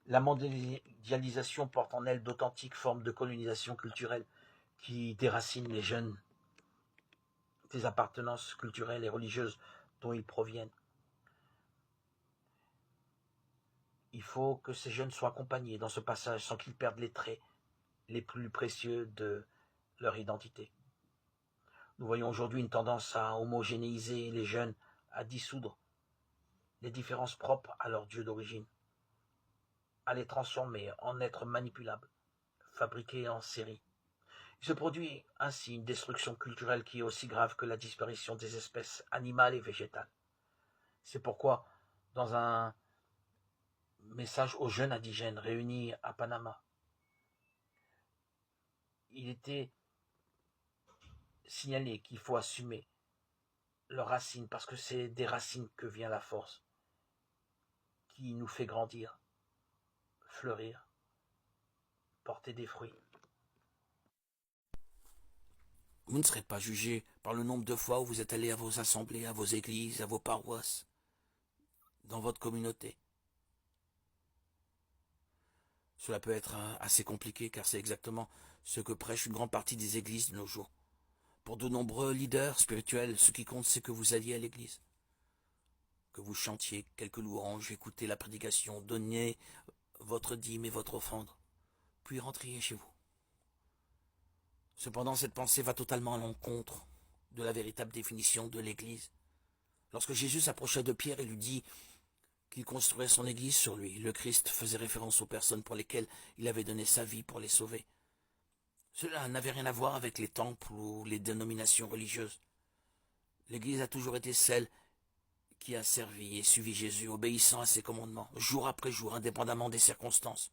La mondialisation porte en elle d'authentiques formes de colonisation culturelle qui déracinent les jeunes des appartenances culturelles et religieuses dont ils proviennent. Il faut que ces jeunes soient accompagnés dans ce passage sans qu'ils perdent les traits les plus précieux de leur identité. Nous voyons aujourd'hui une tendance à homogénéiser les jeunes, à dissoudre les différences propres à leur Dieu d'origine, à les transformer en êtres manipulables, fabriqués en série. Il se produit ainsi une destruction culturelle qui est aussi grave que la disparition des espèces animales et végétales. C'est pourquoi, dans un message aux jeunes indigènes réunis à Panama, il était signalé qu'il faut assumer leurs racines, parce que c'est des racines que vient la force, qui nous fait grandir, fleurir, porter des fruits. Vous ne serez pas jugé par le nombre de fois où vous êtes allé à vos assemblées, à vos églises, à vos paroisses, dans votre communauté. Cela peut être assez compliqué car c'est exactement ce que prêche une grande partie des églises de nos jours. Pour de nombreux leaders spirituels, ce qui compte c'est que vous alliez à l'église, que vous chantiez quelques louanges, écoutez la prédication, donniez votre dîme et votre offrande, puis rentriez chez vous. Cependant, cette pensée va totalement à l'encontre de la véritable définition de l'église. Lorsque Jésus s'approcha de Pierre et lui dit qu'il construirait son église sur lui, le Christ faisait référence aux personnes pour lesquelles il avait donné sa vie pour les sauver. Cela n'avait rien à voir avec les temples ou les dénominations religieuses. L'Église a toujours été celle qui a servi et suivi Jésus, obéissant à ses commandements, jour après jour, indépendamment des circonstances.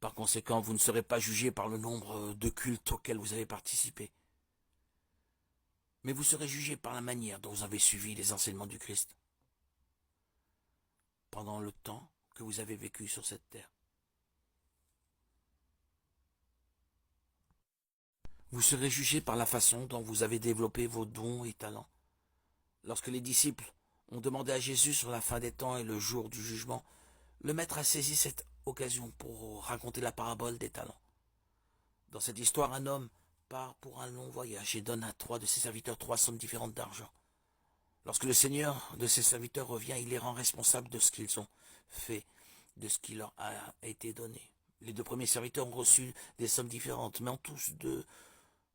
Par conséquent, vous ne serez pas jugé par le nombre de cultes auxquels vous avez participé, mais vous serez jugé par la manière dont vous avez suivi les enseignements du Christ pendant le temps que vous avez vécu sur cette terre. Vous serez jugé par la façon dont vous avez développé vos dons et talents. Lorsque les disciples ont demandé à Jésus sur la fin des temps et le jour du jugement, le maître a saisi cette occasion pour raconter la parabole des talents. Dans cette histoire, un homme part pour un long voyage et donne à 3 de ses serviteurs 3 sommes différentes d'argent. Lorsque le seigneur de ses serviteurs revient, il les rend responsables de ce qu'ils ont fait, de ce qui leur a été donné. Les 2 premiers serviteurs ont reçu des sommes différentes, mais ont tous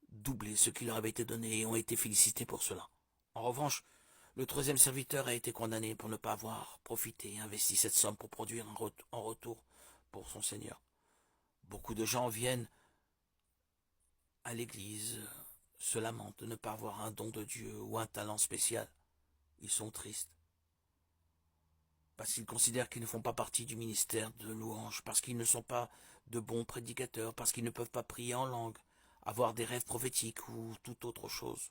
doublé ce qui leur avait été donné et ont été félicités pour cela. En revanche, le 3e serviteur a été condamné pour ne pas avoir profité et investi cette somme pour produire en retour pour son seigneur. Beaucoup de gens viennent à l'église, se lamentent de ne pas avoir un don de Dieu ou un talent spécial. Ils sont tristes parce qu'ils considèrent qu'ils ne font pas partie du ministère de louange, parce qu'ils ne sont pas de bons prédicateurs, parce qu'ils ne peuvent pas prier en langue, avoir des rêves prophétiques ou toute autre chose.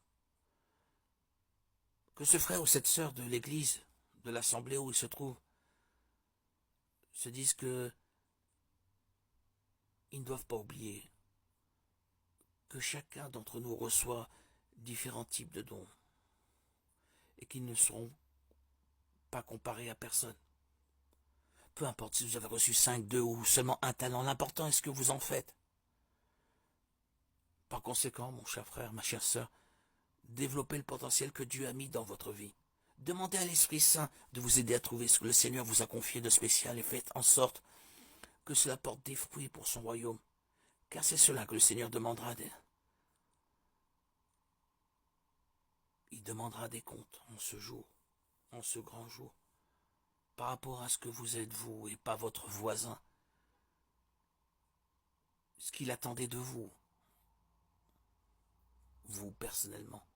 Que ce frère ou cette sœur de l'église, de l'assemblée où il se trouve, se disent que ils ne doivent pas oublier que chacun d'entre nous reçoit différents types de dons et qu'ils ne seront pas comparés à personne. Peu importe si vous avez reçu 5, 2 ou seulement un talent, l'important est ce que vous en faites. Par conséquent, mon cher frère, ma chère sœur, développez le potentiel que Dieu a mis dans votre vie. Demandez à l'Esprit Saint de vous aider à trouver ce que le Seigneur vous a confié de spécial et faites en sorte que cela porte des fruits pour son royaume, car c'est cela que le Seigneur demandera. Il demandera des comptes en ce jour, en ce grand jour, par rapport à ce que vous êtes vous et pas votre voisin, ce qu'il attendait de vous, vous personnellement.